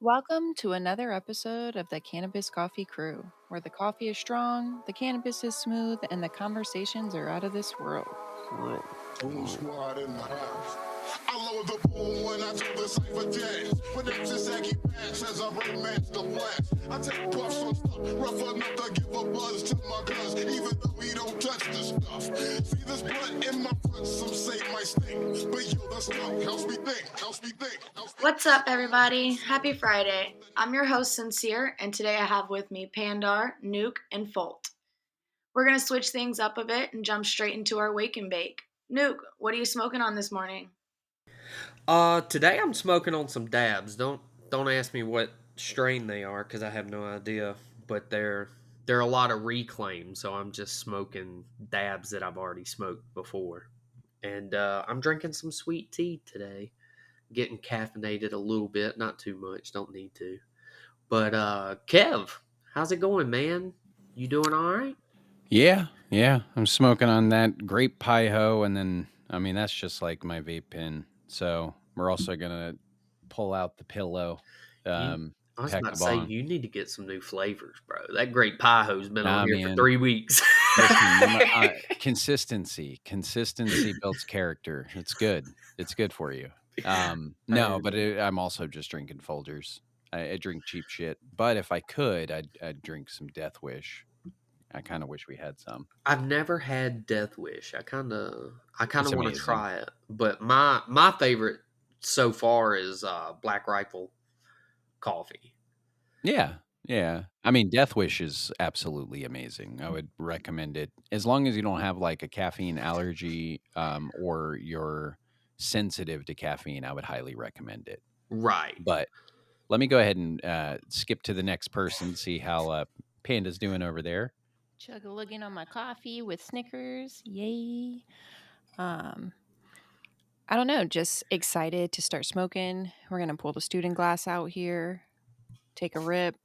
Welcome to another episode of the Cannabis Coffee Crew, where the coffee is strong, the cannabis is smooth, and the conversations are out of this world. Boom squad in the house. I lower the boom when I do the cipher dance. But that's just Aggie Bass as I romance the blast. I take puffs on stuff rough enough to give a buzz to my guns, even though we don't touch the stuff. See this blunt in my front, some say my stink. But yo, the stuff helps me think. What's up, everybody? Happy Friday. I'm your host, Sincere, and today I have with me Pandar, Nuke, and Folt. We're going to switch things up a bit and jump straight into our wake and bake. Nuke, what are you smoking on this morning? Today I'm smoking on some dabs. Don't ask me what strain they are because I have no idea. But they're a lot of reclaim, so I'm just smoking dabs that I've already smoked before. And I'm drinking some sweet tea today. Getting caffeinated a little bit, not too much. Don't need to. But Kev, how's it going, man? You doing all right? Yeah. I'm smoking on that grape pie ho, and then that's just like my vape pen. So we're also gonna pull out the pillow, You, I was peck about the to say bong. you need to get some new flavors, bro. That great pie ho's been on Nah, here for man. 3 weeks. Listen, consistency builds character. It's good. It's good for you. No, but I'm also just drinking Folgers. I drink cheap shit, but if I could, I'd drink some Death Wish. I kind of wish we had some. I've never had Death Wish. I kind It's of want to amazing. try it, but my favorite so far is Black Rifle coffee. Yeah. I mean, Death Wish is absolutely amazing. I would recommend it as long as you don't have like a caffeine allergy, or you're sensitive to caffeine. I would highly recommend it. Right. But let me go ahead and skip to the next person. See how Panda's doing over there. Chug-a-lugging on my coffee with Snickers. Yay. I don't know, just excited to start smoking. We're going to pull the student glass out here, take a rip,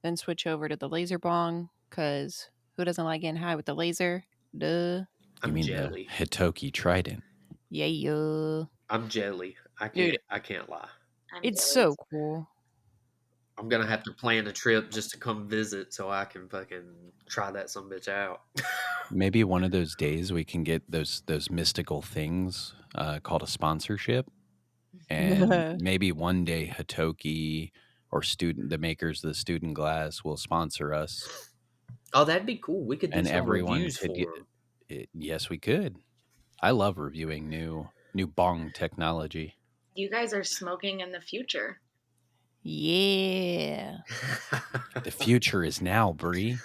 then switch over to the laser bong, because who doesn't like getting high with the laser? Duh. You I'm mean jelly. the Hitoki Trident? Yeah. I'm jelly. Dude, I can't lie. I'm it's Billy. so cool. I'm gonna have to plan a trip just to come visit so I can fucking try that some bitch out. Maybe one of those days we can get those mystical things called a sponsorship, and maybe one day Hitoki or the makers of the student glass will sponsor us, Oh, that'd be cool. We could do and some everyone reviews could for get them. it. Yes, we could. I love reviewing new bong technology. You guys are smoking in the future. Yeah. The future is now, Bree.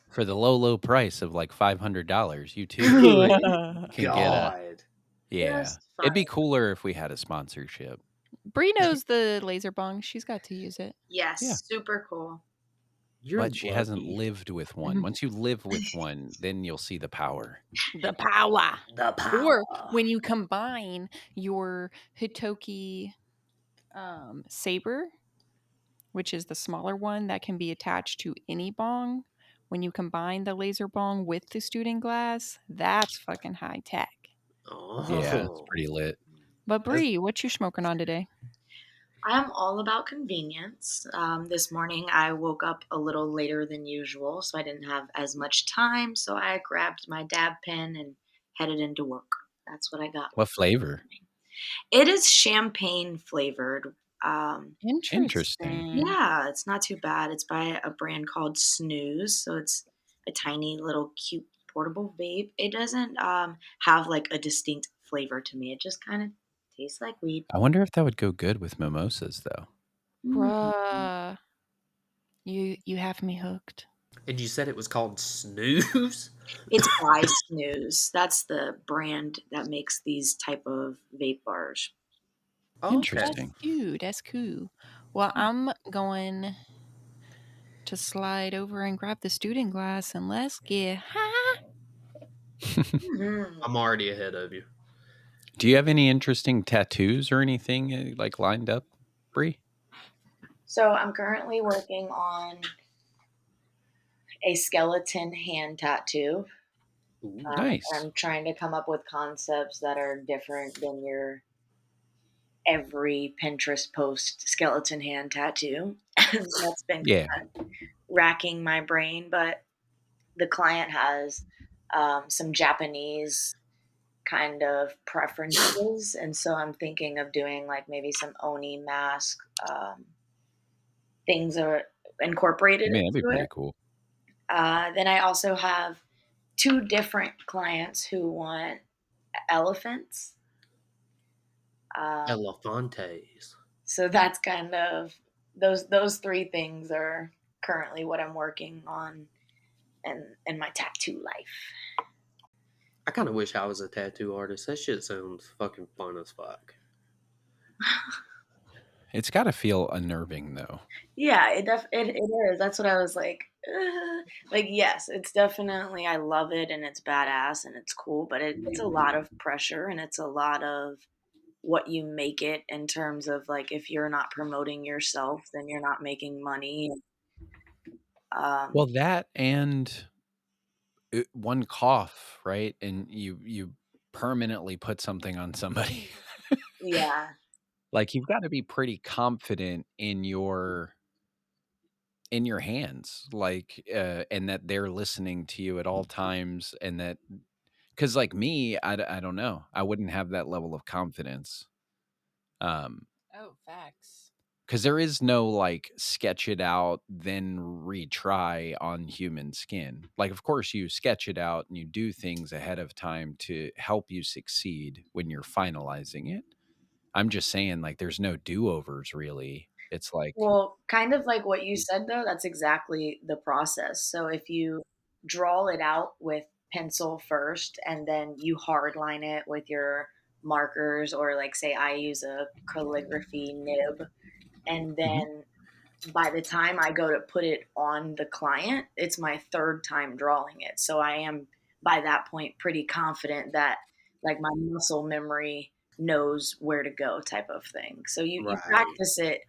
For the low price of like $500, you too Good can get a. God. Yeah, Just it'd be fine. cooler if we had a sponsorship. Bree knows the laser bong. She's got to use it. Yeah. Yes, super cool. You're But she hasn't lucky. lived with one. Once you live with one, then you'll see the power. The power. The Or power. when you combine your Hitoki saber, which is the smaller one that can be attached to any bong, when you combine the laser bong with the student glass, that's fucking high tech. Yeah, it's Oh. pretty lit. But Bree, what you smoking on today? I am all about convenience. This morning I woke up a little later than usual, so I didn't have as much time. So I grabbed my dab pen and headed into work. That's what I got. What flavor? It is champagne flavored. Interesting. Interesting. Yeah, it's not too bad. It's by a brand called Snooze, so it's a tiny little cute portable vape. It doesn't have like a distinct flavor to me. It just kind of tastes like weed. I wonder if that would go good with mimosas, though. Mm. Bruh. You have me hooked. And you said it was called Snooze? It's by Snooze. That's the brand that makes these type of vape bars. Oh, okay. That's Interesting. cute. That's cool. Well, I'm going to slide over and grab the student glass and let's get high. Mhm. I'm already ahead of you. Do you have any interesting tattoos or anything like lined up, Bree? So I'm currently working on a skeleton hand tattoo. Ooh. Nice. I'm trying to come up with concepts that are different than your every Pinterest post skeleton hand tattoo. That's been Yeah. racking my brain, but the client has some Japanese kind of preferences, and so I'm thinking of doing like maybe some oni mask things are incorporated Man, that'd be into it. pretty cool. Then I also have two different clients who want elephants. Um, Elefantes. so that's kind of those three things are currently what I'm working on in my tattoo life. I kind of wish I was a tattoo artist. That shit sounds fucking fun as fuck. It's gotta feel unnerving, though. Yeah, it is. That's what I was like. Like, yes, it's definitely. I love it and it's badass and it's cool, but it's a lot of pressure and it's a lot of what you make it in terms of like if you're not promoting yourself, then you're not making money. Well, Um, that and one cough, right? And you permanently put something on somebody. yeah, Like, you've gotta be pretty confident in your hands, like, and that they're listening to you at all times, and that because like me, I don't know. I wouldn't have that level of confidence. Um, Oh, facts. because there is no, like, sketch it out, then retry on human skin. Like, of course, you sketch it out and you do things ahead of time to help you succeed when you're finalizing it. I'm just saying, like, there's no do-overs, really. It's like well, kind of like what you said though, that's exactly the process. So if you draw it out with pencil first and then you hard line it with your markers, or like say I use a calligraphy nib, and Mhm. then by the time I go to put it on the client, it's my third time drawing it. So I am by that point pretty confident that like my muscle memory knows where to go type of thing. So you Right. practice it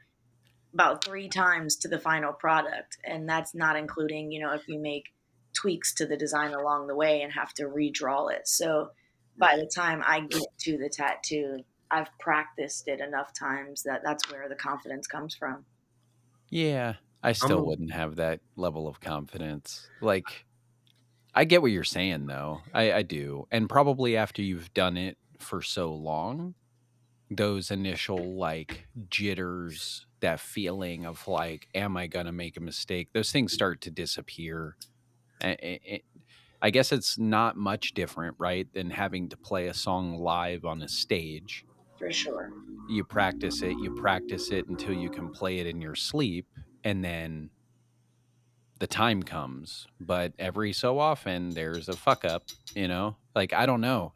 about 3 times to the final product, and that's not including, if you make tweaks to the design along the way and have to redraw it. So by Right. the time I get to the tattoo, I've practiced it enough times that that's where the confidence comes from. Yeah, I I'm still a, wouldn't have that level of confidence. Like, I get what you're saying, though. I do, and probably after you've done it for so long, those initial, like, jitters, that feeling of, like, "Am I gonna make a mistake?" Those things start to disappear. I guess it's not much different, right, than having to play a song live on a stage. For sure. You practice it until you can play it in your sleep, and then the time comes, but every so often there's a fuck up, you know? Like, I don't know.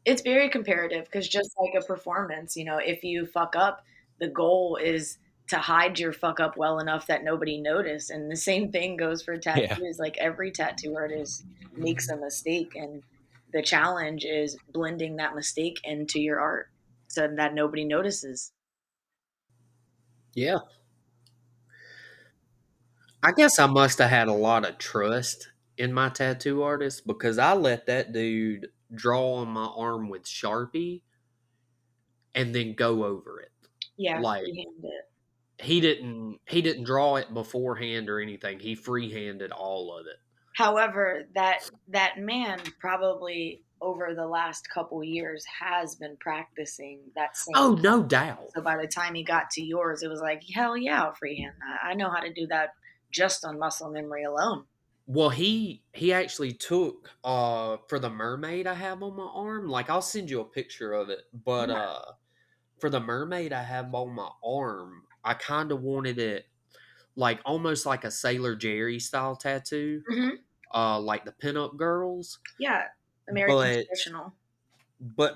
It's very comparative because just like a performance, if you fuck up, the goal is to hide your fuck up well enough that nobody noticed. And the same thing goes for Yeah. tattoos. Like every tattoo artist makes a mistake, and the challenge is blending that mistake into your art so that nobody notices. yeah. I guess I must have had a lot of trust in my tattoo artist because I let that dude draw on my arm with Sharpie and then go over it. Yeah, Like freehand it. he didn't draw it beforehand or anything. He freehanded all of it. However, that man probably over the last couple years has been practicing that same. Oh, no doubt. So by the time he got to yours, it was like, hell yeah, I'll freehand that. I know how to do that just on muscle memory alone. Well, he actually took for the mermaid I have on my arm. Like I'll send you a picture of it, but Yeah. for the mermaid I have on my arm, I kind of wanted it like almost like a Sailor Jerry style tattoo, Hmm. like the pinup girls, Yeah. American but traditional.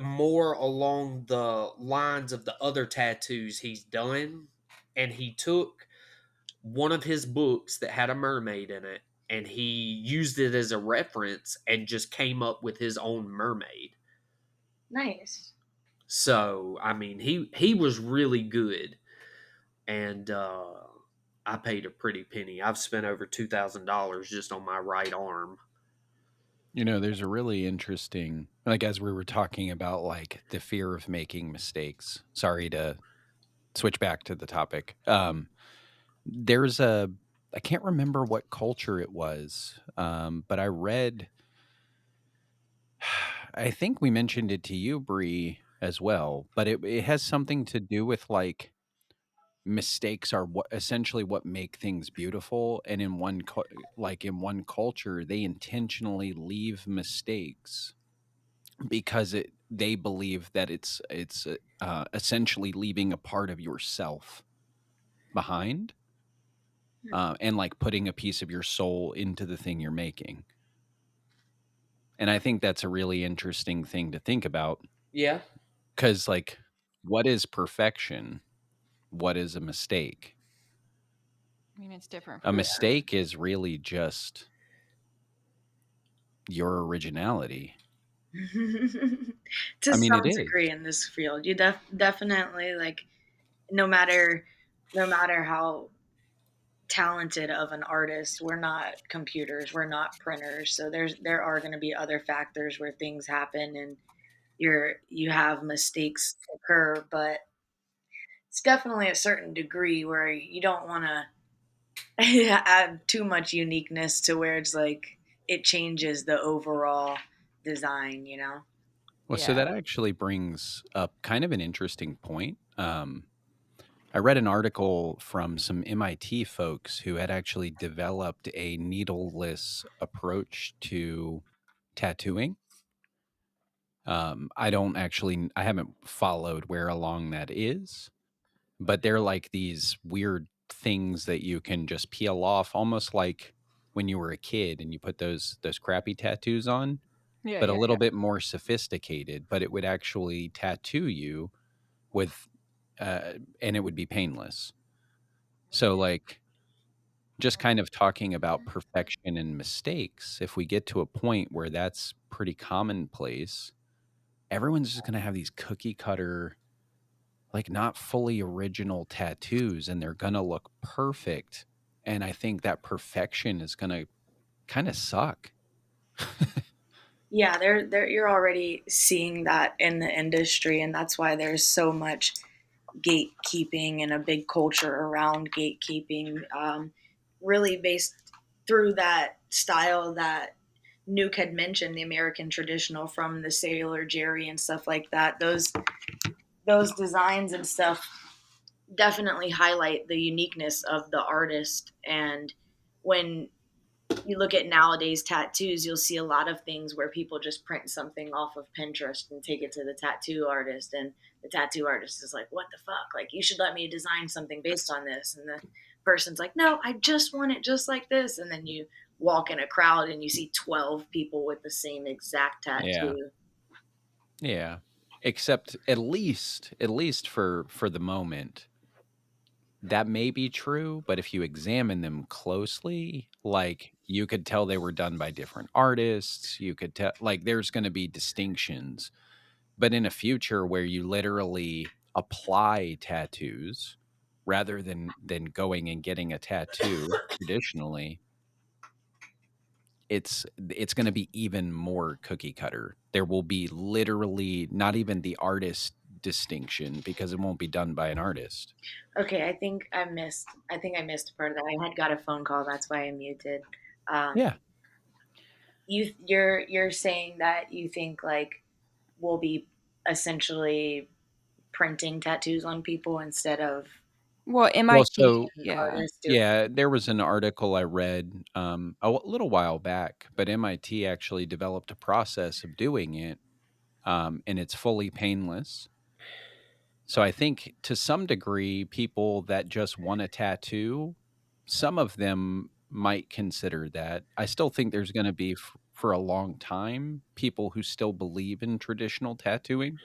more along the lines of the other tattoos he's done. And he took one of his books that had a mermaid in it and he used it as a reference and just came up with his own mermaid. Nice. So, I mean, he was really good and I paid a pretty penny. I've spent over $2,000 just on my right arm. There's a really interesting, like, as we were talking about, like, the fear of making mistakes. Sorry to switch back to the topic. There's a I can't remember what culture it was, but I read I think we mentioned it to you, Bree, as well, but it has something to do with, like, mistakes are what essentially what make things beautiful, and in one culture, they intentionally leave mistakes because they believe that it's essentially leaving a part of yourself behind, and, like, putting a piece of your soul into the thing you're making. And I think that's a really interesting thing to think about Yeah. because, like, what is perfection? What is a mistake? I mean, it's different A for mistake is really just your originality. To I mean, it some is. degree in this field, you definitely like no matter no matter how talented of an artist, we're not computers, we're not printers, so there are going to be other factors where things happen and you have mistakes occur, but it's definitely a certain degree where you don't want to add too much uniqueness to where it's like it changes the overall design, you know? Well, so yeah. that actually brings up kind of an interesting point. I read an article from some MIT folks who had actually developed a needleless approach to tattooing. I haven't followed where along that is, but they're like these weird things that you can just peel off, almost like when you were a kid and you put those crappy tattoos on, Yeah, but a yeah, little yeah. bit more sophisticated. But it would actually tattoo you with, and it would be painless. So, like, just kind of talking about perfection and mistakes, if we get to a point where that's pretty commonplace, everyone's just going to have these cookie cutter, like, not fully original tattoos, and they're going to look perfect. And I think that perfection is going to kind of suck. Yeah, they're you're already seeing that in the industry, and that's why there's so much gatekeeping and a big culture around gatekeeping, really based through that style that Nuke had mentioned, the American traditional from the Sailor Jerry and stuff like that. Those designs and stuff definitely highlight the uniqueness of the artist. And when you look at nowadays tattoos, you'll see a lot of things where people just print something off of Pinterest and take it to the tattoo artist, and the tattoo artist is like, "What the fuck? Like, you should let me design something based on this." And the person's like, "No, I just want it just like this." And then you walk in a crowd and you see 12 people with the same exact Yeah. tattoo. Yeah. Except at least for the moment, that may be true, but if you examine them closely, like, you could tell they were done by different artists, you could tell, like, there's gonna be distinctions, but in a future where you literally apply tattoos rather than going and getting a tattoo traditionally, it's gonna be even more cookie cutter. There will be literally not even the artist distinction because it won't be done by an artist. Okay, I think I missed a part of that. I had got a phone call, that's why I muted. Um, Yeah. you're saying that you think like we'll be essentially printing tattoos on people instead of Well, Well, MIT, so an yeah. artist doing yeah, there was an article I read, little while back, but MIT actually developed a process of doing it, and it's fully painless. So I think to some degree, people that just want a tattoo, some of them might consider that. I still think there's going to be for a long time people who still believe in traditional tattooing,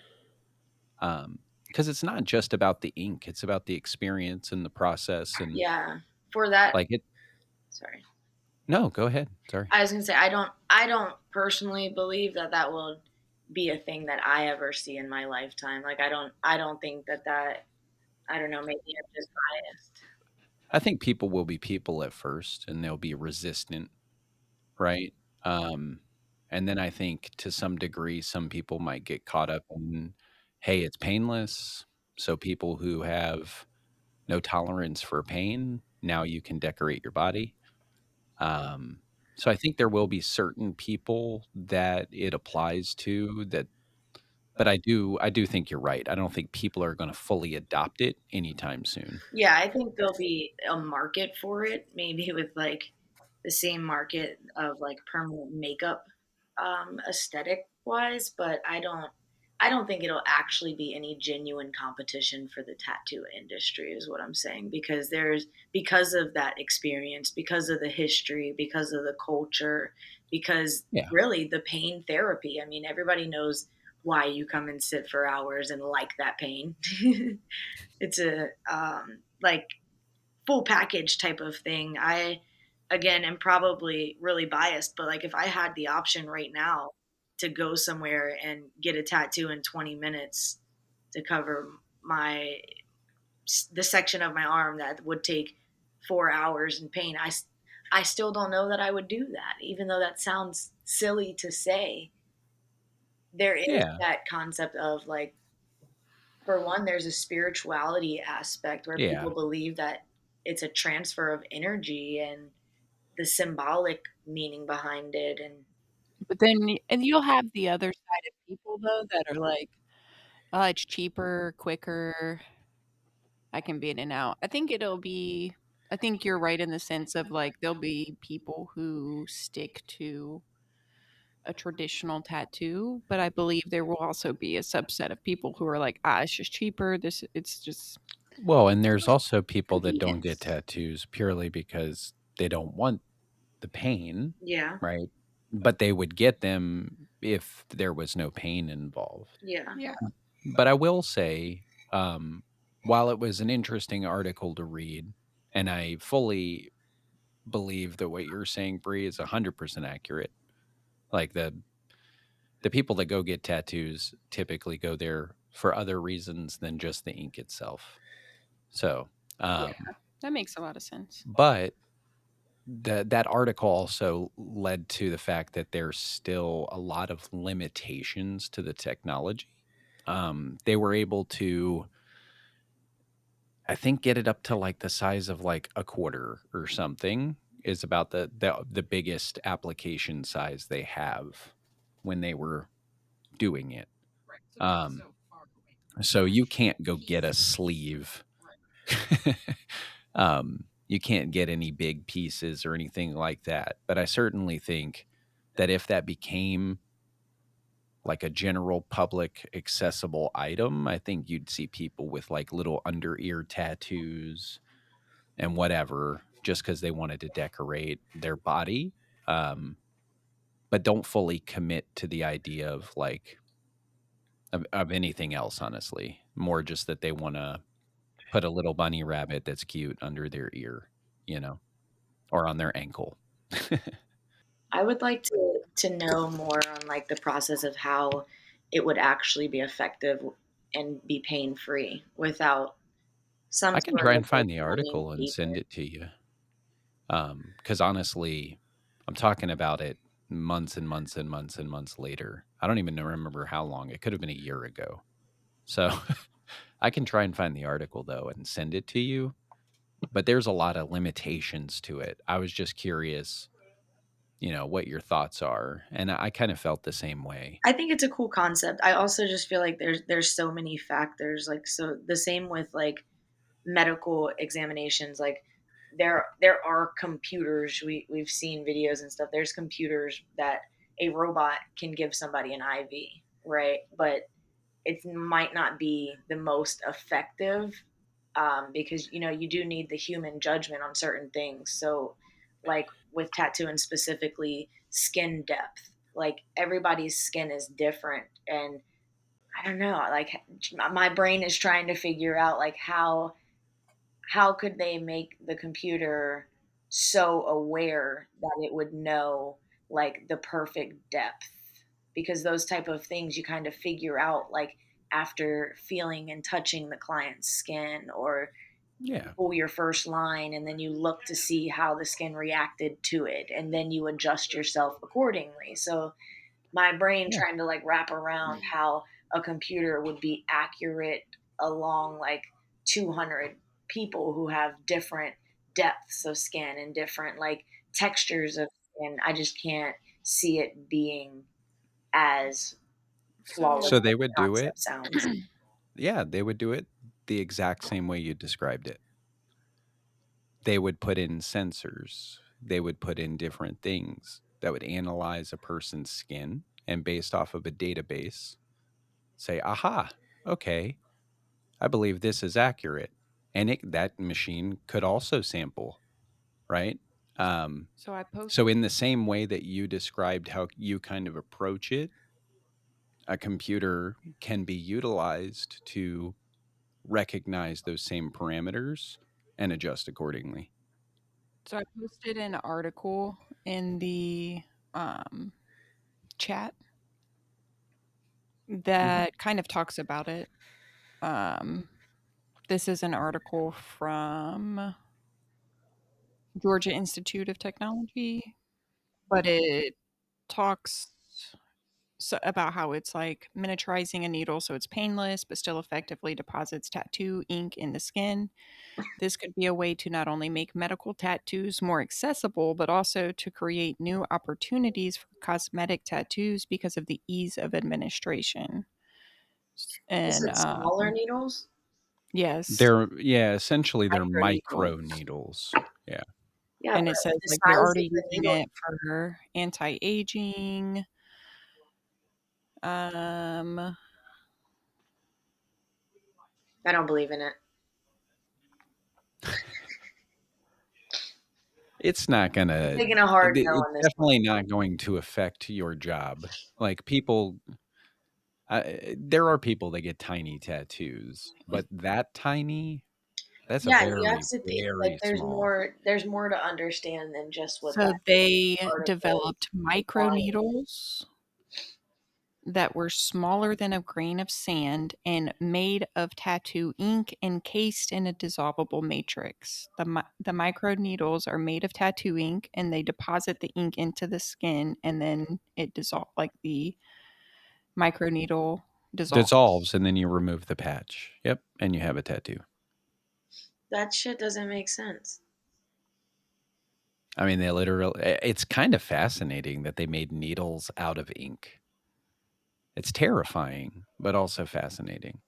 because it's not just about the ink; it's about the experience and the process, and yeah, for that. like it. Sorry, No, go ahead. Sorry. I was gonna say I don't personally believe that that will be a thing that I ever see in my lifetime. Like I don't think that I don't know, maybe I'm just biased. I think people will be people at first, and they'll be resistant, right? Um, And then I think to some degree, some people might get caught up in, hey, it's painless. So people who have no tolerance for pain, now you can decorate your body. Um, so I think there will be certain people that it applies to that, but I do think you're right. I don't think people are going to fully adopt it anytime soon. Yeah, I think there'll be a market for it, maybe with like the same market of like permanent makeup aesthetic wise, but I don't think it'll actually be any genuine competition for the tattoo industry is what I'm saying because of that experience, because of the history, because of the culture, because Yeah. really the pain therapy. I mean, everybody knows why you come and sit for hours and like that pain. It's a like full package type of thing. I again am probably really biased, but like if I had the option right now to go somewhere and get a tattoo in 20 minutes to cover my the section of my arm that would take 4 hours in pain, I still don't know that I would do that. Even though that sounds silly to say, there is Yeah. that concept of like for one, there's a spirituality aspect where Yeah. people believe that it's a transfer of energy and the symbolic meaning behind it. And But then and you'll have the other side of people though that are like, "Oh, it's cheaper, quicker, I can be in and out." I think you're right in the sense of, like, there'll be people who stick to a traditional tattoo, but I believe there will also be a subset of people who are like, "Ah, it's just cheaper, it's just Well, and there's also people that don't get convenience." tattoos purely because they don't want the pain, yeah, right? But they would get them if there was no pain involved. yeah. Yeah. But I will say, while it was an interesting article to read, and I fully believe that what you're saying, Bree, is 100% accurate. Like the people that go get tattoos typically go there for other reasons than just the ink itself. So, Yeah, um, that makes a lot of sense. but that article also led to the fact that there's still a lot of limitations to the technology. They were able to, I think, get it up to like the size of like a quarter or something is about the biggest application size they have when they were doing it. Um, so you can't go get a sleeve. You can't get any big pieces or anything like that. But I certainly think that if that became like a general public accessible item, I think you'd see people with like little under ear tattoos and whatever just because they wanted to decorate their body. Um, but don't fully commit to the idea of like of anything else, honestly. More just that they want to put a little bunny rabbit that's cute under their ear, you know, or on their ankle. I would like to know more on like the process of how it would actually be effective and be pain free without some I can sort try of and like find the numbing article and send paper. it to you. Because honestly, I'm talking about it months and months and months and months later. I don't even remember how long. It could have been a year ago. So I can try and find the article though and send it to you. But there's a lot of limitations to it. I was just curious, what your thoughts are. And I kind of felt the same way. I think it's a cool concept. I also just feel like there's so many factors like so the same with like medical examinations like there are computers we've seen videos and stuff. There's computers that a robot can give somebody an IV, right? But it might not be the most effective because you do need the human judgment on certain things. So, like with tattooing specifically, skin depth. Like everybody's skin is different, and I don't know. Like my brain is trying to figure out like how could they make the computer so aware that it would know like the perfect depth, because those type of things you kind of figure out like after feeling and touching the client's skin, or Yeah. pull your first line and then you look to see how the skin reacted to it and then you adjust yourself accordingly. So my brain Yeah. trying to like wrap around how a computer would be accurate along like 200 people who have different depths of skin and different like textures of skin. I just can't see it being as flawless So So as they would the do it. concept sounds. Yeah, they would do it the exact same way you described it. They would put in sensors. They would put in different things that would analyze a person's skin and based off of a database say, "Aha, okay, I believe this is accurate." And that machine could also sample, right? Um, so I so posted in the same way that you described how you kind of approach it, a computer can be utilized to recognize those same parameters and adjust accordingly. an article in the um, chat Mhm. that kind of talks about it. Um, this is an article from Georgia Institute of Technology, but it talks about how it's like miniaturizing a needle so it's painless but still effectively deposits tattoo ink in the skin. This could be a way to not only make medical tattoos more accessible, but also to create new opportunities for cosmetic tattoos because of the ease of administration. Is And it smaller needles? yes, Essentially they're microneedle. micro needles. Yeah. Yeah, And but it says the like they're size of already the using needle, it for anti-aging. Um, I don't believe in it. It's not I'm gonna taking a hard no it's on this one. definitely not going to affect your job. Like people there are people that get tiny tattoos, but that tiny, that's a Yeah, you have very, to be like very there's small. more to understand than just what so that they article is developed implying. microneedles that were smaller than a grain of sand and made of tattoo ink encased in a dissolvable matrix. The micro needles are made of tattoo ink and they deposit the ink into the skin and then it dissolves, like the micro needle dissolves. Dissolves and then you remove the patch. Yep, and you have a tattoo. That shit doesn't make sense. I mean, they literally it's kind of fascinating that they made needles out of ink. It's terrifying, but also fascinating.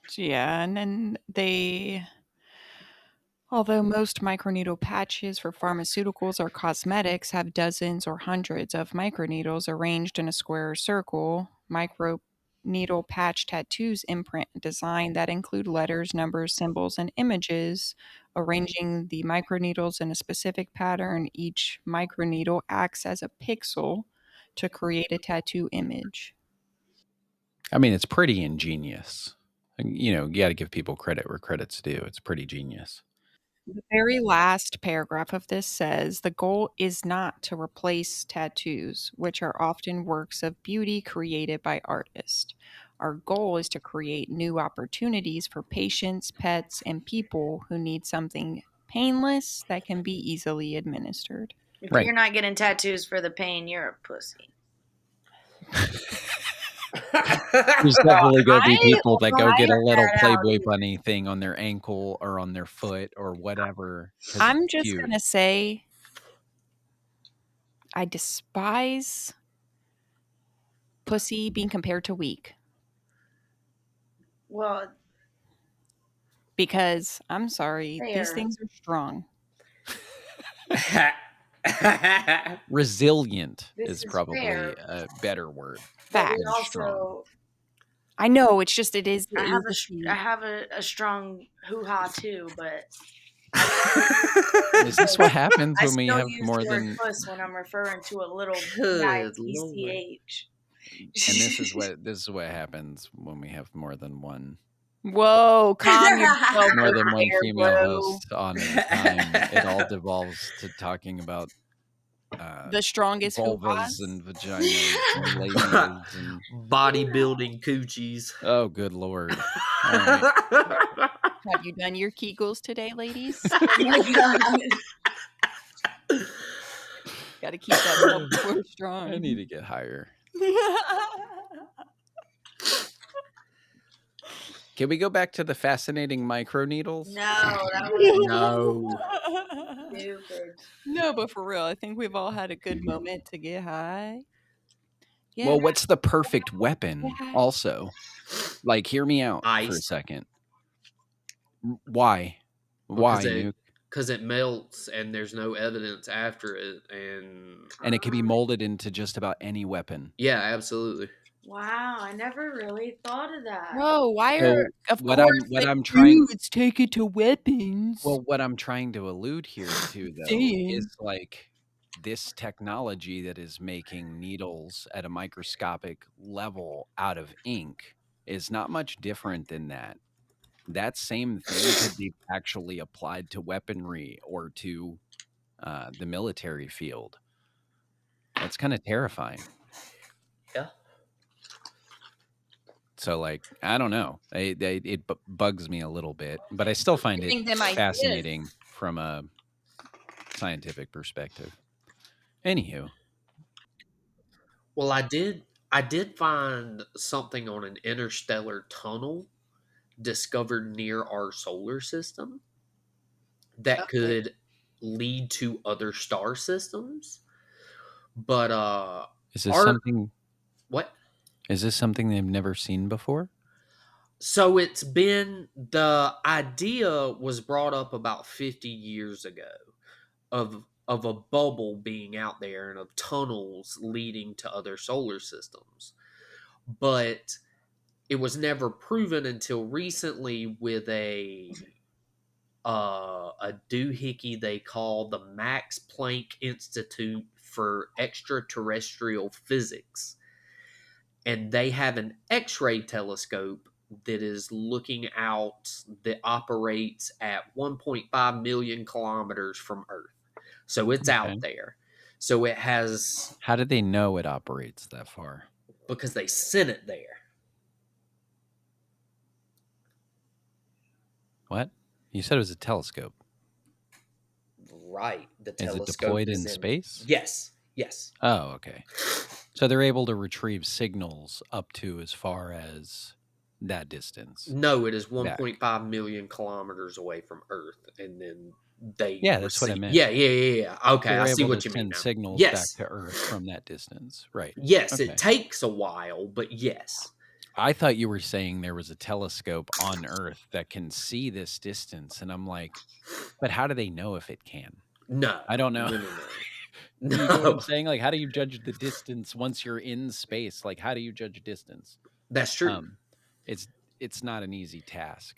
So yeah, and then although most microneedle patches for pharmaceuticals or cosmetics have dozens or hundreds of microneedles arranged in a square or circle, microneedle patch tattoos imprint a design that include letters, numbers, symbols, and images. Arranging the microneedles in a specific pattern, each microneedle acts as a pixel to create a tattoo image. I mean, it's pretty ingenious. You know, you got to give people credit where credit's due. It's pretty genius. The very last paragraph of this says the goal is not to replace tattoos, which are often works of beauty created by artists. Our goal is to create new opportunities for patients, pets, and people who need something painless that can be easily administered. If Right. you're not getting tattoos for the pain, you're a pussy. There's Well, definitely going to be I people that go Don't get a cut little that out Playboy either. bunny thing on their ankle or on their foot or whatever because it's I'm just cute. gonna say I despise pussy being compared to weak Well, because I'm sorry, these fair. things are strong. Resilient This is is probably fair, a better word but Fact. we than strong. also I know, it's just I it have is a I feat. have a strong hoo ha too, but I Is this what happens I when we still have use more the word than puss when I'm referring to a little Good lord. bitch. and this is what happens when we have more than one Whoa, calm yourself more over than one there, female bro. host on at a time. It all devolves to talking about uh The strongest vulvas hoo-has. and vaginas and labias and Bodybuilding coochies. oh good lord. All right. Have you done your Kegels today, ladies? Oh my god. Got got to keep that subwoofer I need strong. to get higher. Can we go back to the fascinating microneedles? No, that was No. stupid. No, but for real, I think we've all had a good moment to get high. Yeah, Well, what's the perfect get weapon high. also? Like, hear me out for a Ice. second. Why? Because Why, it Nuke? because it melts and there's no evidence after it, and And it can be molded into just about any weapon. yeah, absolutely. Wow, I never really thought of that. Bro, why are So of what course I'm what the I'm trying dudes take it to weapons. well, what I'm trying to allude here to though is Saying. like this technology that is making needles at a microscopic level out of ink is not much different than that. That same thing could be actually applied to weaponry or to the military field. That's kind of terrifying. Yeah. So, like, I don't know. It bugs me a little bit, but I still find it Giving them ideas. fascinating from a scientific perspective. Anywho, Well, I did find something on an interstellar tunnel discovered near our solar system that Okay. could lead to other star systems. But is this art something? what? Is this something they've never seen before? So it's been the idea was brought up about 50 years ago of a bubble being out there and of tunnels leading to other solar systems. But it was never proven until recently with a doohickey they call the Max Planck Institute for Extraterrestrial Physics, and they have an X-ray telescope that is looking out that operates at 1.5 million kilometers from Earth. So it's Okay. out there. So it has How do they know it operates that far? because they sent it there. What? You said it was a telescope. Right. The Is it telescope deployed is in in. space? Yes. Yes. Oh, okay. So they're able to retrieve signals up to as far as that distance No, it is back. 1.5 million kilometers away from Earth, and then they Yeah, that's what I receive. meant. Yeah, yeah, yeah, yeah. Okay, So they're I see able to what you mean send now. signals back Yes, to Earth from that distance. Right. yes, it Okay. takes a while, but yes. I thought you were saying there was a telescope on Earth that can see this distance. And I'm like, but how do they know if it can? No, I don't know. no, no, Do no, you get what I'm no. saying? Like, how do you judge the distance once you're in space? Like, how do you judge distance? That's true. Um, it's it's not an easy task.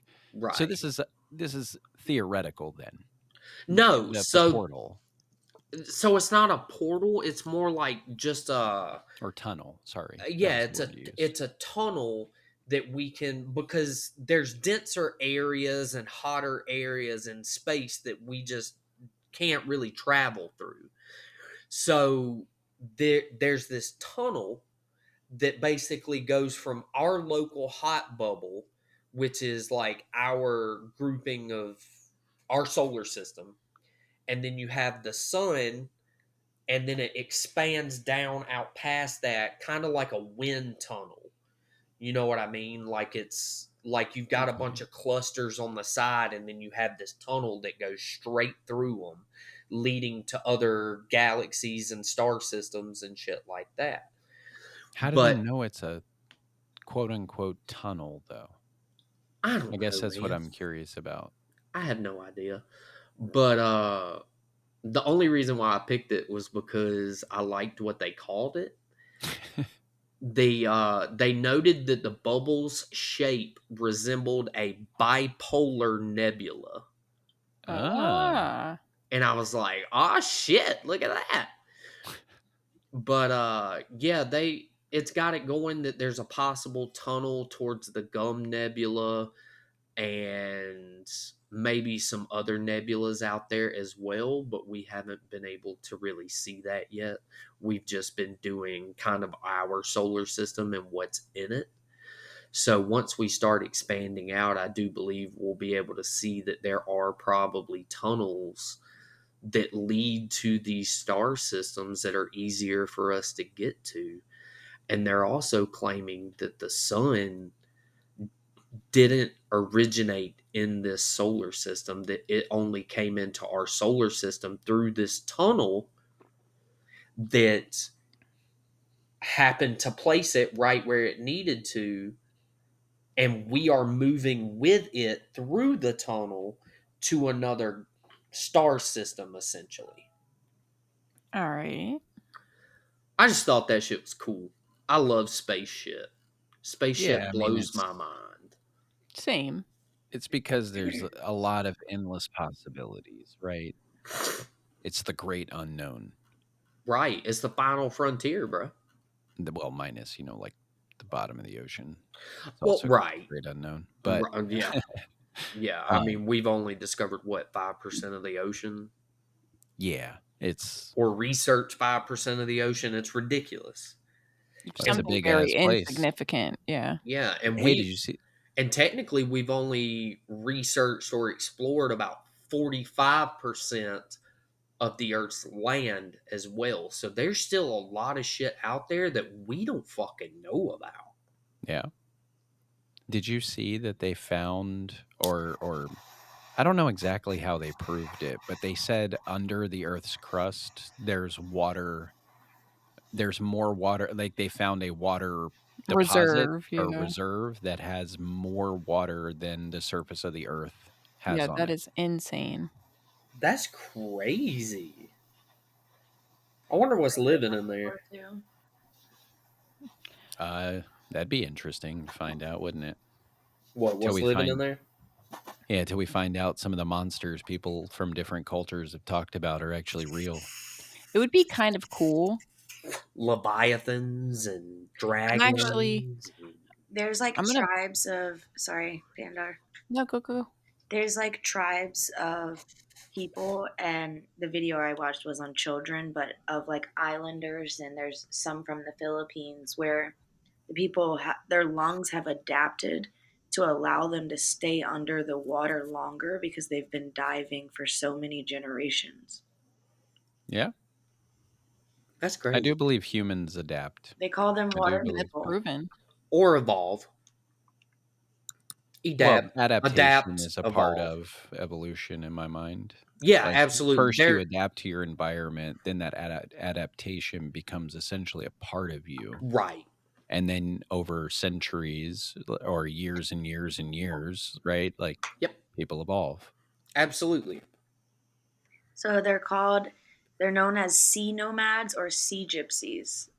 So Right. this is theoretical then. No, The so portal it's not a portal. It's more like just a or tunnel. Sorry, that yeah. was the word you used. It's a tunnel that we can because there's denser areas and hotter areas in space that we just can't really travel through. So there's this tunnel that basically goes from our local hot bubble, which is like our grouping of our solar system, and then you have the sun, and then it expands down out past that, kind of like a wind tunnel. You know what I mean? Like it's like you've got a bunch Okay. of clusters on the side, and then you have this tunnel that goes straight through them, leading to other galaxies and star systems and shit like that. How do they But know it's a quote unquote tunnel though? I I don't guess know, that's what man. I'm curious about. I have no idea. But the only reason why I picked it was because I liked what they called it. They noted that the bubble's shape resembled a bipolar nebula. Ah, Ah. And I was like, "Oh shit, look at that." But yeah, they it's got it going that there's a possible tunnel towards the Gum Nebula and maybe some other nebulas out there as well, but we haven't been able to really see that yet. We've just been doing kind of our solar system and what's in it. So once we start expanding out, I do believe we'll be able to see that there are probably tunnels that lead to these star systems that are easier for us to get to. And they're also claiming that the sun didn't originate in this solar system, that it only came into our solar system through this tunnel that happened to place it right where it needed to. And we are moving with it through the tunnel to another star system, essentially. All right. I just thought that shit was cool. I love space shit. Space Yeah, shit I mean blows my mind. Same. it's because there's a lot of endless possibilities, right? It's the great unknown. Right. It's the final frontier, bro. Well, minus, like the bottom of the ocean. It's Well, also right. great unknown. But Yeah. Yeah. I um, mean, we've only discovered what, 5% of the ocean? yeah, it's Or researched 5% of the ocean. It's ridiculous. it's a And Something big very ass place. insignificant. Yeah. yeah. And Hey, did you see? and technically, we've only researched or explored about 45% of the Earth's land as well. So there's still a lot of shit out there that we don't fucking know about. Yeah. Did you see that they found or I don't know exactly how they proved it, but they said under the Earth's crust there's water. There's more water. Like they found a water deposit Reserve. or Yeah. reserve that has more water than the surface of the Earth has Yeah. on That it. is insane. That's crazy. I wonder what's living in there. Or two. That'd be interesting to find out, wouldn't it? What? Till What's we living in find there? Yeah, till we find out some of the monsters people from different cultures have talked about are actually real. It would be kind of cool. Leviathans and I'm actually, dragons. There's like I'm going to, tribes of, sorry, Pandar. no, go, go. There's like tribes of people, and the video I watched was on children, but of like islanders, and there's some from the Philippines where the people, their lungs have adapted to allow them to stay under the water longer because they've been diving for so many generations. Yeah, That's I do crazy. believe humans adapt. They call them I do water believe That's that. people. proven. Or evolve. Well, Adapt. adaptation Adapt. is a part Evolve. of evolution in my mind. Yeah, Like absolutely. first you They're adapt to your environment, then that adaptation becomes essentially a part of you. right. And then over centuries or years and years and years, right? Like Yep. people evolve. Absolutely. So they're known as sea nomads or sea gypsies.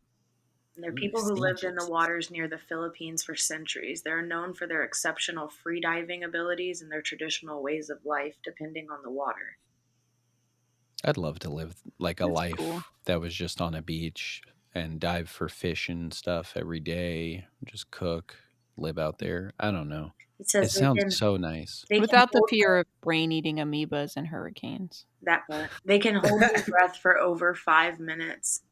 And they're Ooh, people who sea lived in the gypsies. waters near the Philippines for centuries. They're known for their exceptional free diving abilities and their traditional ways of life, depending on the water. I'd love to live like a That's cool. life that was just on a beach and dive for fish and stuff every day, just cook, live out there. I don't know. It says It sounds so nice. they can Without the hold fear of brain eating amoebas and hurricanes. that part. They can hold their breath for over 5 minutes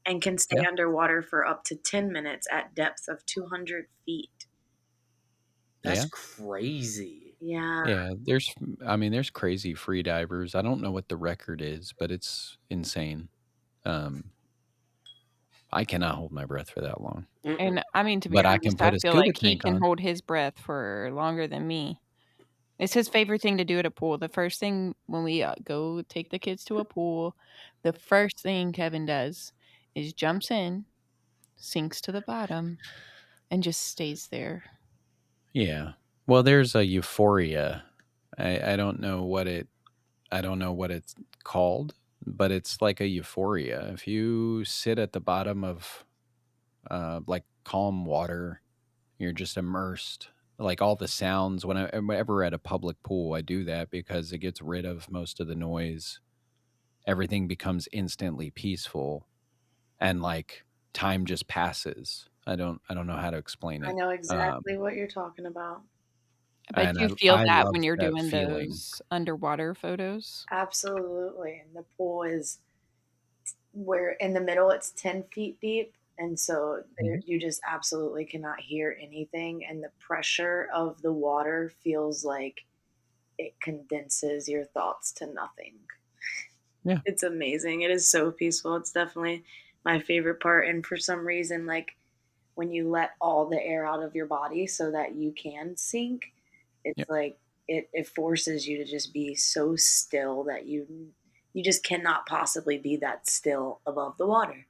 and can stay Yeah. underwater for up to 10 minutes at depths of 200 feet. That's Yeah. crazy. Yeah. Yeah. There's crazy free divers. I don't know what the record is, but it's insane. Um, I cannot hold my breath for that long, Mm-mm. And I mean, to be but I can honest, I put a feel like scuba he tank can on. hold his breath for longer than me. It's his favorite thing to do at a pool. The first thing when we go take the kids to a pool, the first thing Kevin does is jumps in, sinks to the bottom, and just stays there. Yeah. Well, there's a euphoria. I don't know I don't know what it's called, but it's like a euphoria. If you sit at the bottom of like calm water, you're just immersed. Like all the sounds. Whenever at a public pool, I do that because it gets rid of most of the noise. Everything becomes instantly peaceful, and like time just passes. I don't know how to explain I it. know exactly what you're talking about. I bet And you feel I that love when you're that doing feeling. those underwater photos. Absolutely. And the pool is where in the middle it's 10 feet deep. And so there, Mhm. you just absolutely cannot hear anything. And the pressure of the water feels like it condenses your thoughts to nothing. Yeah. It's amazing. It is so peaceful. It's definitely my favorite part. And for some reason, like when you let all the air out of your body so that you can sink, it's Yep. like it forces you to just be so still that you just cannot possibly be that still above the water.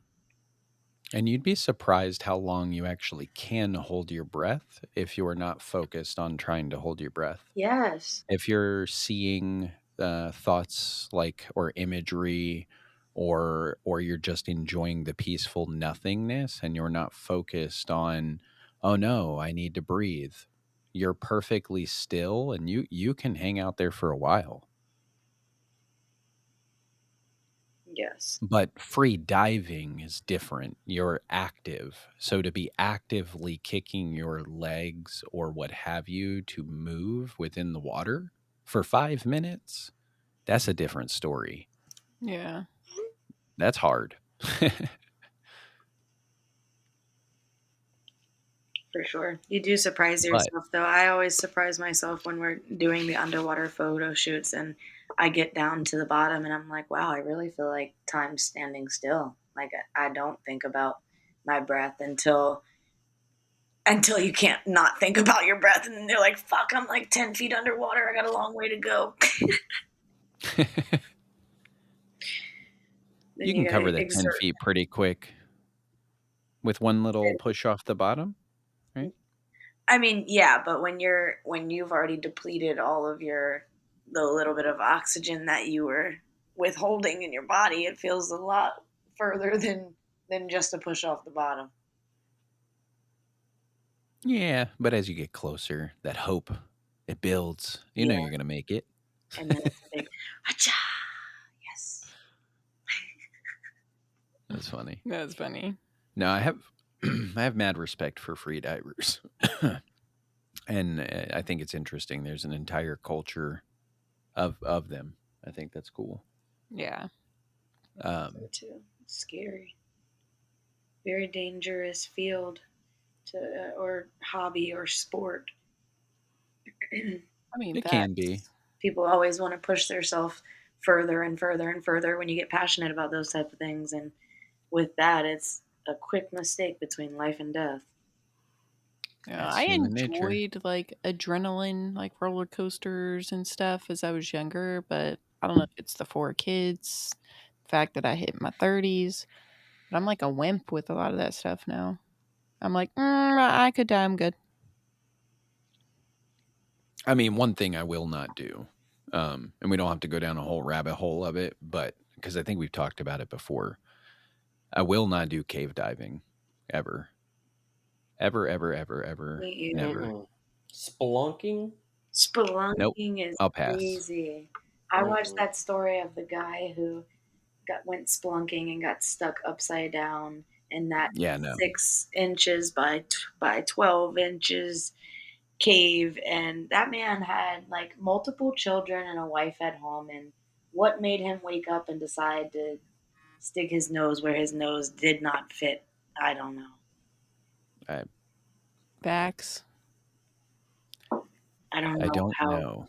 And you'd be surprised how long you actually can hold your breath if you are not focused on trying to hold your breath. Yes. If you're seeing thoughts like or imagery or you're just enjoying the peaceful nothingness and you're not focused on, oh no, I need to breathe. You're perfectly still and you can hang out there for a while. Yes. But free diving is different. You're active. So to be actively kicking your legs or what have you to move within the water for 5 minutes, that's a different story. Yeah. That's hard. For sure. You do surprise But yourself, though. I always surprise myself when we're doing the underwater photo shoots and I get down to the bottom and I'm like, wow, I really feel like time's standing still. Like I don't think about my breath until you can't not think about your breath and then they're like, fuck, I'm like 10 feet underwater. I got a long way to go. Then you you can got to cover the 10 exert. feet pretty quick with one little push off the bottom, right? I mean, yeah, but when you've already depleted all of your the little bit of oxygen that you were withholding in your body, it feels a lot further than just a push off the bottom. Yeah, but as you get closer, that hope, it builds. You know Yeah, you're going to make it. and then it's a big "Achha!" Yes. That's funny. That's funny. No, I have I have mad respect for free divers. And I think it's interesting. There's an entire culture of them. I think that's cool. Yeah. So Um, too. It's scary. Very dangerous field to or hobby or sport. I mean, it can be. facts. People always want to push themselves further and further and further when you get passionate about those type of things, and with that it's a quick mistake between life and death. Yeah, That's I human nature. enjoyed like adrenaline, like roller coasters and stuff as I was younger, but I don't know if it's the four kids, the fact that I hit my 30s, but I'm like a wimp with a lot of that stuff now. I'm like, I could die. I'm good. I mean, one thing I will not do, and we don't have to go down a whole rabbit hole of it, but because I think we've talked about it before, I will not do cave diving ever. Ever, ever, ever, ever, Me either. never. Mm-mm. Spelunking? Nope. Spelunking is I'll pass. crazy. I watched Mm-mm. that story of the guy who went spelunking and got stuck upside down in that Yeah, no. 6 inches by 12 inches cave, and that man had like multiple children and a wife at home, and what made him wake up and decide to stick his nose where his nose did not fit, I don't know. I Facts. I don't I know don't how. know.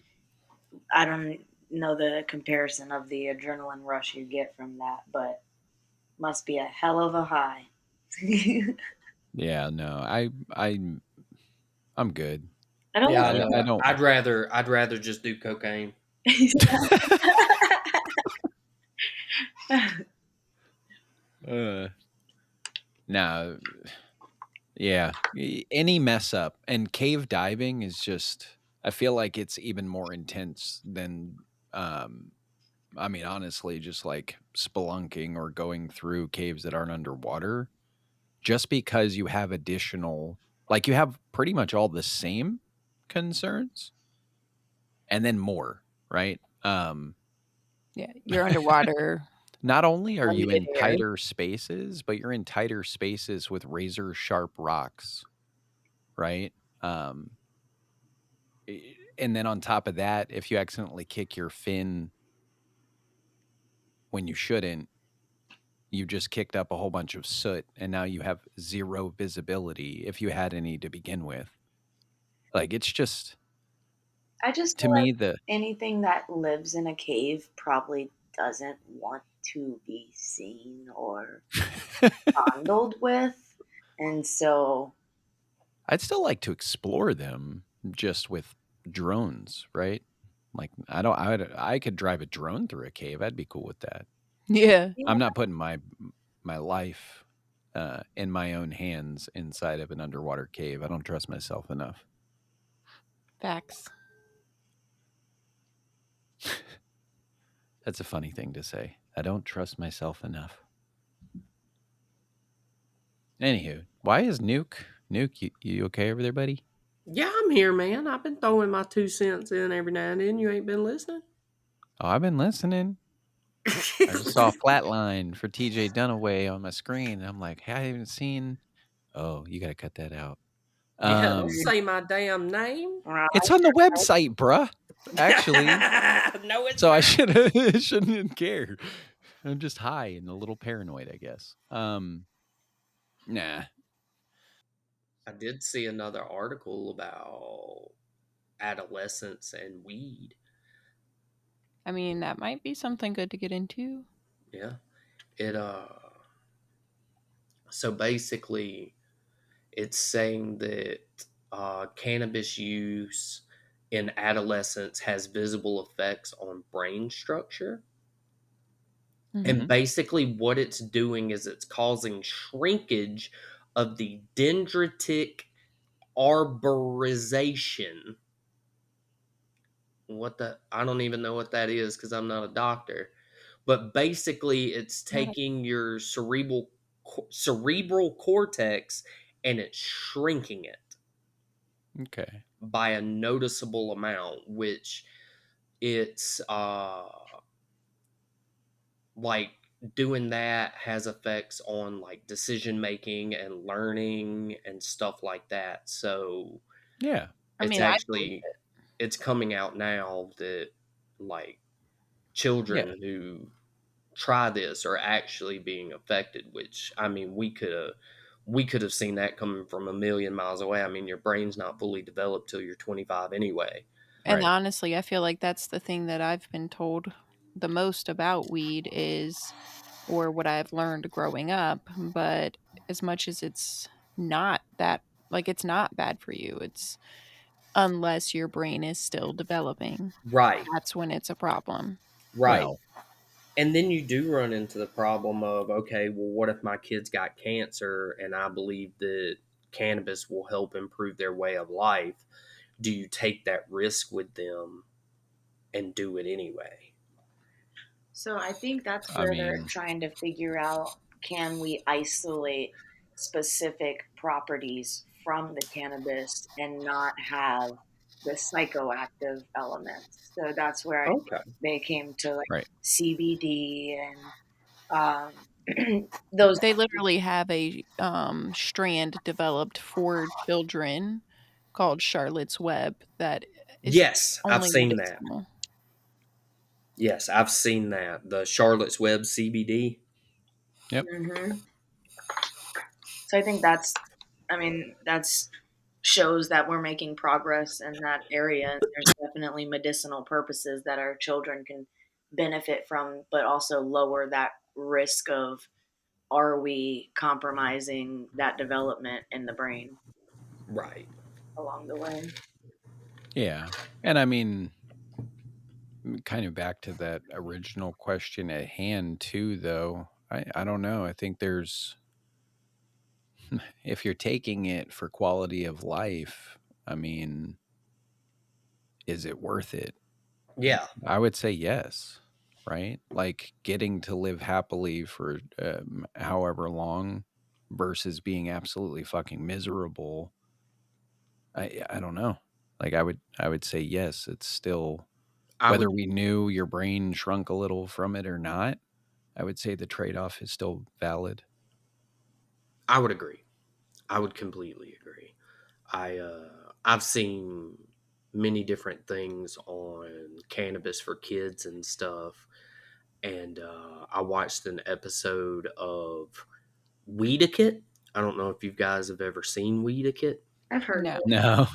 I don't know the comparison of the adrenaline rush you get from that, but must be a hell of a high. I Yeah, no. I'm good. don't Yeah, like I I know. don't I'd rather just do cocaine. uh no. Yeah. Any mess up and cave diving is just I feel like it's even more intense than um I mean honestly just like spelunking or going through caves that aren't underwater just because you have additional like you have pretty much all the same concerns and then more, right? Yeah, you're underwater Not only are on you in midair. tighter spaces, but you're in tighter spaces with razor sharp rocks, right? Um, and then on top of that, if you accidentally kick your fin when you shouldn't, you just kicked up a whole bunch of soot and now you have zero visibility if you had any to begin with. Like it's just I just to feel like me the anything that lives in a cave probably doesn't want to be seen or fondled with. And so, I'd still like to explore them just with drones, right? Like I could drive a drone through a cave. I'd be cool with that. Yeah. I'm not putting my life in my own hands inside of an underwater cave. I don't trust myself enough. Facts. That's a funny thing to say. I don't trust myself enough. Anywho, why is Nuke? You okay over there, buddy? Yeah, I'm here, man. I've been throwing my 2 cents in every now and then. You ain't been listening? Oh, I've been listening. I just saw a flat line for TJ Dunaway on my screen. And I'm like, hey, I haven't seen. Oh, you got to cut that out. Yeah, don't Um, say my damn name. right, it's on the website, bruh. Actually, No, it's so I not. shouldn't care. I'm just high and a little paranoid, I guess. Nah. I did see another article about adolescence and weed. I mean, that might be something good to get into. Yeah. It so basically it's saying that cannabis use in adolescence has visible effects on brain structure. And Mm-hmm. basically, what it's doing is it's causing shrinkage of the dendritic arborization. What the? I don't even know what that is because I'm not a doctor. But basically, it's Not a, taking your cerebral cortex and it's shrinking it Okay. by a noticeable amount, which it's like doing that has effects on like decision making and learning and stuff like that. So Yeah. I it's mean, I believe actually it. it's coming out now that like Yeah. children who try this are actually being affected, which I mean we could have seen that coming from a million miles away. I mean your brain's not fully developed till you're 25 anyway. And Right. honestly, I feel like that's the thing that I've been told the most about weed is, or what I've learned growing up. But as much as it's not that, like, it's not bad for you, it's unless your brain is still developing. Right. That's when it's a problem. Right. Well, And then you do run into the problem of, okay, well, what if my kids got cancer and I believe that cannabis will help improve their way of life? Do you take that risk with them and do it anyway? so I think that's I where they're mean, trying to figure out, can we isolate specific properties from the cannabis and not have the psychoactive elements. So that's where I Okay. think they came to like right. CBD and those. They literally have a strand developed for children called Charlotte's Web that is Yes, I've only seen that. medicinal. Yes, I've seen that. The Charlotte's Web CBD. Yep. Mhm. So I think that's, I mean, that's shows that we're making progress in that area. There's definitely medicinal purposes that our children can benefit from, but also lower that risk of, are we compromising that development in the brain Right. along the way? Yeah. And I mean, kind of back to that original question at hand, too, though. I don't know. I think there's, if you're taking it for quality of life, I mean, is it worth it? Yeah, I would say yes, right? Like getting to live happily for however long versus being absolutely fucking miserable. I don't know. Like I would say yes. It's still, I whether would we knew your brain shrunk a little from it or not. I would say the trade off is still valid. I would agree. I would completely agree. I've seen many different things on cannabis for kids and stuff, and I watched an episode of Weedakit. I don't know if you guys have ever seen Weedakit, I've heard of No. it. No.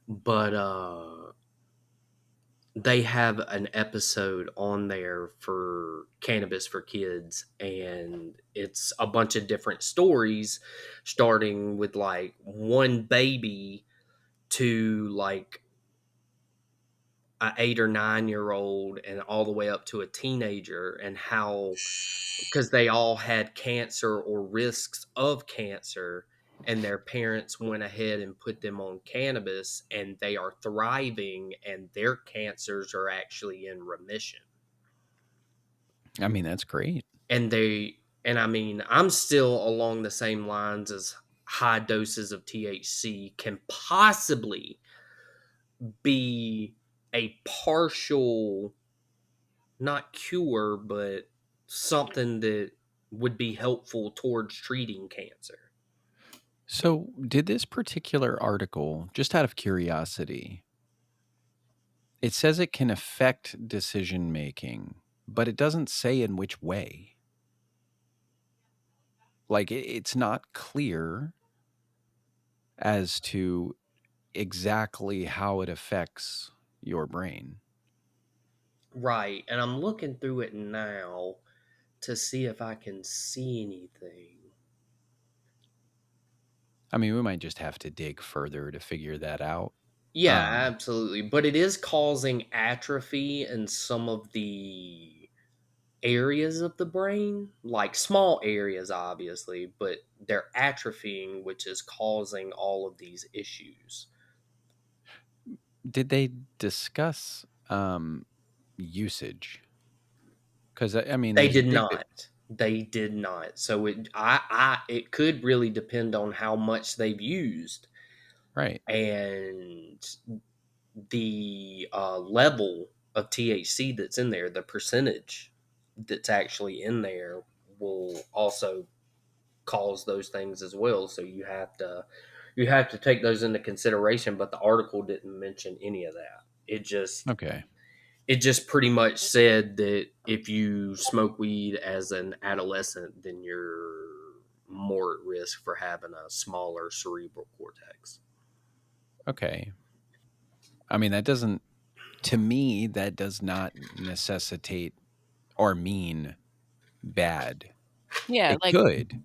but they have an episode on there for Cannabis for Kids, and it's a bunch of different stories, starting with like one baby to like a 8 or 9 year old, and all the way up to a teenager, and how, because they all had cancer or risks of cancer, and their parents went ahead and put them on cannabis, and they are thriving, and their cancers are actually in remission. I mean, that's great. And I mean, I'm still along the same lines as high doses of THC can possibly be a partial, not cure, but something that would be helpful towards treating cancer. So, did this particular article, just out of curiosity, it says it can affect decision making, but it doesn't say in which way. Like, it's not clear as to exactly how it affects your brain. Right. And I'm looking through it now to see if I can see anything. I mean, we might just have to dig further to figure that out. Yeah, Um, absolutely. But it is causing atrophy in some of the areas of the brain, like small areas, obviously, but they're atrophying, which is causing all of these issues. did they discuss usage? Because I mean, They there's a did big not. They did not. So it could really depend on how much they've used right. and the level of THC that's in there, the percentage that's actually in there will also cause those things as well. So you have to take those into consideration. But the article didn't mention any of that. Okay. It just pretty much said that if you smoke weed as an adolescent, then you're more at risk for having a smaller cerebral cortex. Okay. I mean, that doesn't, to me, that does not necessitate or mean bad. Yeah, It like could,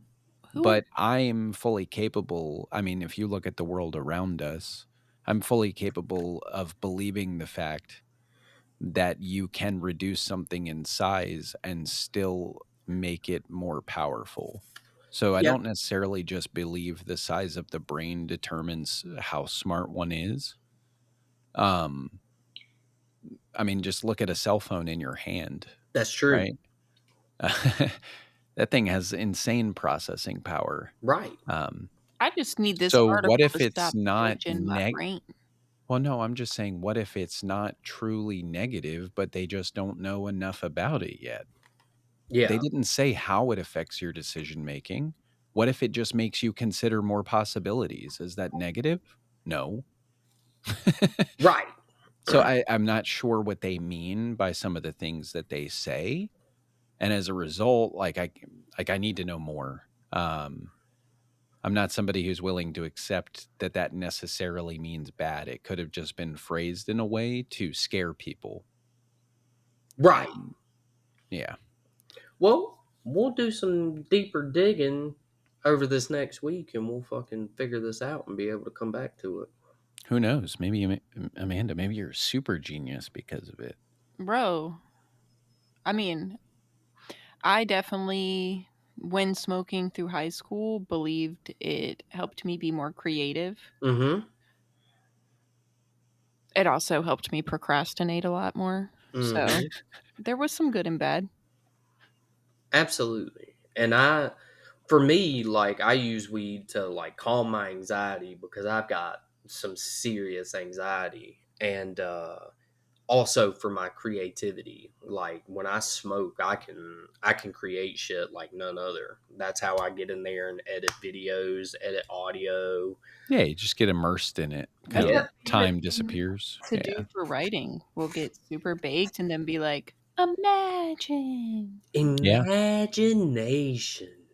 who but I'm fully capable. I mean, if you look at the world around us, I'm fully capable of believing the fact that you can reduce something in size and still make it more powerful. So I Yeah, don't necessarily just believe the size of the brain determines how smart one is. Um, I mean, just look at a cell phone in your hand, that's true. right? That thing has insane processing power. Right. Um, I just need this so what article if to it's stop not glitching my brain. well, no, I'm just saying, what if it's not truly negative, but they just don't know enough about it yet? They Yeah. didn't say how it affects your decision making. What if it just makes you consider more possibilities? Is that negative? No. Right. So I'm not sure what they mean by some of the things that they say, and as a result, I need to know more. I'm not somebody who's willing to accept that that necessarily means bad. It could have just been phrased in a way to scare people. Right. Um, yeah. Well, we'll do some deeper digging over this next week, and we'll fucking figure this out and be able to come back to it. Who knows? Maybe Amanda, maybe you're a super genius because of it. Bro, I mean, I definitely, when smoking through high school, believed it helped me be more creative. Mm-hmm. It also helped me procrastinate a lot more. So Mm-hmm. there was some good and bad. Absolutely. And for me, like I use weed to like calm my anxiety because I've got some serious anxiety, and also for my creativity. Like when I smoke, I can create shit like none other. That's how I get in there and edit videos, edit audio. Yeah, you just get immersed in it. Kind That's of my Yeah. favorite time thing disappears. to do Yeah. for writing. We'll get super baked and then be like, imagine. Yeah. Imagination.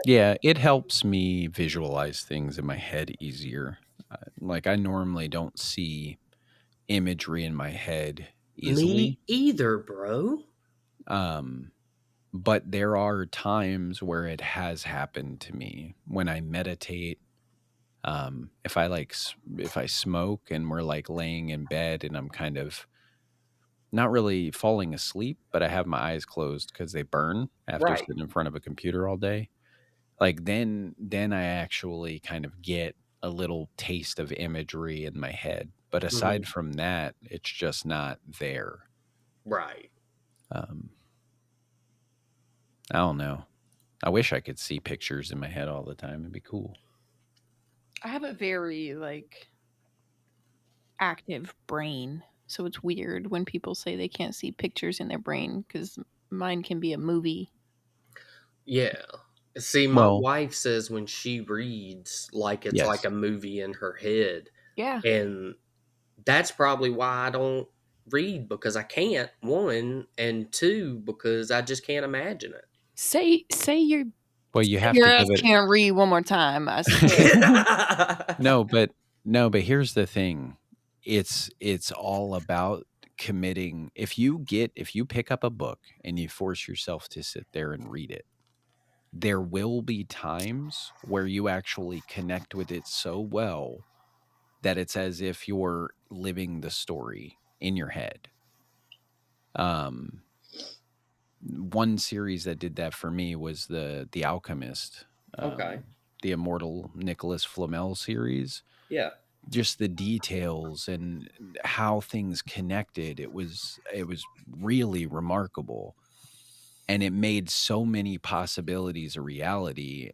Yeah, it helps me visualize things in my head easier. Like I normally don't see imagery in my head easily. Me either, bro. Um, but there are times where it has happened to me when I meditate. If I if I smoke and we're like laying in bed and I'm kind of not really falling asleep, but I have my eyes closed because they burn after Right. sitting in front of a computer all day. Like then I actually kind of get a little taste of imagery in my head. But Hmm. aside from that, it's just not there. Right. Um, I don't know. I wish I could see pictures in my head all the time. It'd be cool. I have a very like active brain. So it's weird when people say they can't see pictures in their brain because mine can be a movie. Yeah. See, my Well, wife says when she reads, like it's like yes. a movie in her head. Yeah. And that's probably why I don't read because I can't, one, and two, because I just can't imagine Say Well, you have your to ass give it. can't read one more time. I swear. it. No, but no, but here's the thing. It's all about committing. If you pick up a book and you force yourself to sit there and read it, there will be times where you actually connect with it so well that it's as if you're living the story in your head. Um, one series that did that for me was the Alchemist, Okay. the Immortal Nicholas Flamel series. Yeah. Just the details and how things connected, it was really remarkable, and it made so many possibilities a reality.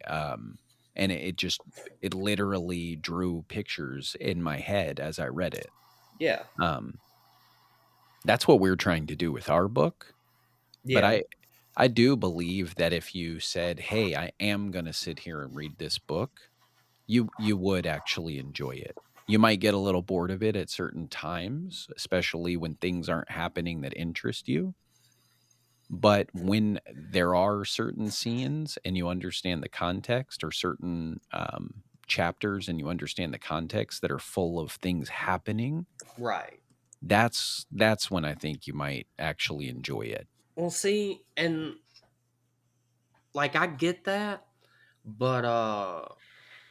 And it literally drew pictures in my head as I read it. Yeah. um, that's what we're trying to do with our book. But Yeah. I do believe that if you said, hey, I am going to sit here and read this book, you would actually enjoy it. You might get a little bored of it at certain times, especially when things aren't happening that interest you. But when there are certain scenes and you understand the context, or certain chapters and you understand the context that are full of things happening, Right. that's when I think you might actually enjoy it. Well, see, and like I get that, but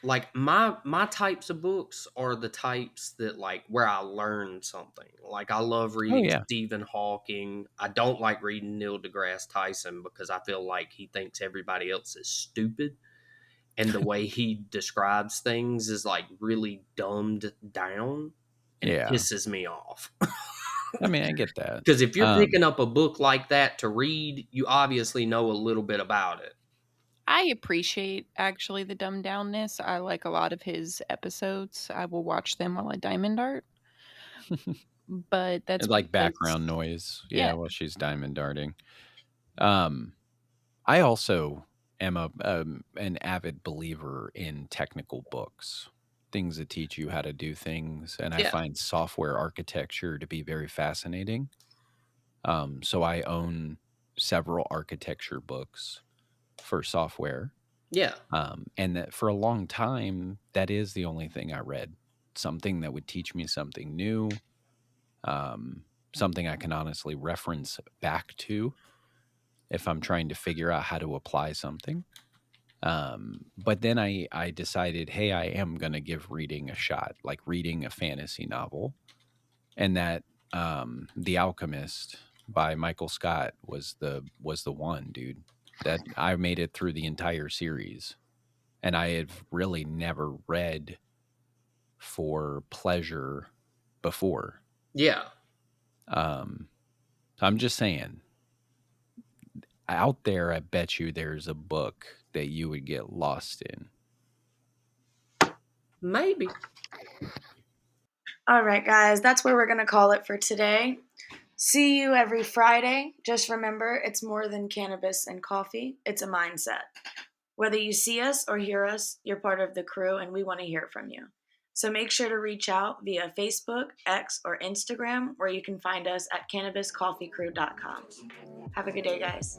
like my types of books are the types that like where I learn something. Like I love Oh reading yeah. Stephen Hawking. I don't like reading Neil deGrasse Tyson because I feel like he thinks everybody else is stupid, and the way he describes things is like really dumbed down and Yeah. pisses me off. I mean, I get that. Because if you're Um, picking up a book like that to read, you obviously know a little bit about it. I appreciate actually the dumbed downness. I like a lot of his episodes. I will watch them while I diamond art, but that's like because background noise, yeah, yeah, while she's diamond darting. Um, I also am an avid believer in technical books, things that teach you how to do things, and I Yeah, find software architecture to be very fascinating. So I own several architecture books for software, yeah, and that for a long time, that is the only thing I read. Something that would teach me something new, um, something I can honestly reference back to if I'm trying to figure out how to apply something. But then I decided, hey, I am gonna give reading a shot, like reading a fantasy novel, and that The Alchemist by Michael Scott was the one, dude. That I made it through the entire series, and I had really never read for pleasure before. yeah. Um, so I'm just saying, out there, I bet you there's a book that you would get lost in. Maybe. All right, guys, that's where we're going to call it for today. See you every Friday. Just remember, it's more than cannabis and coffee, it's a mindset. Whether you see us or hear us, you're part of the crew and we want to hear from you. So make sure to reach out via Facebook, X, or Instagram, where you can find us at cannabiscoffeecrew.com. Have a good day, guys.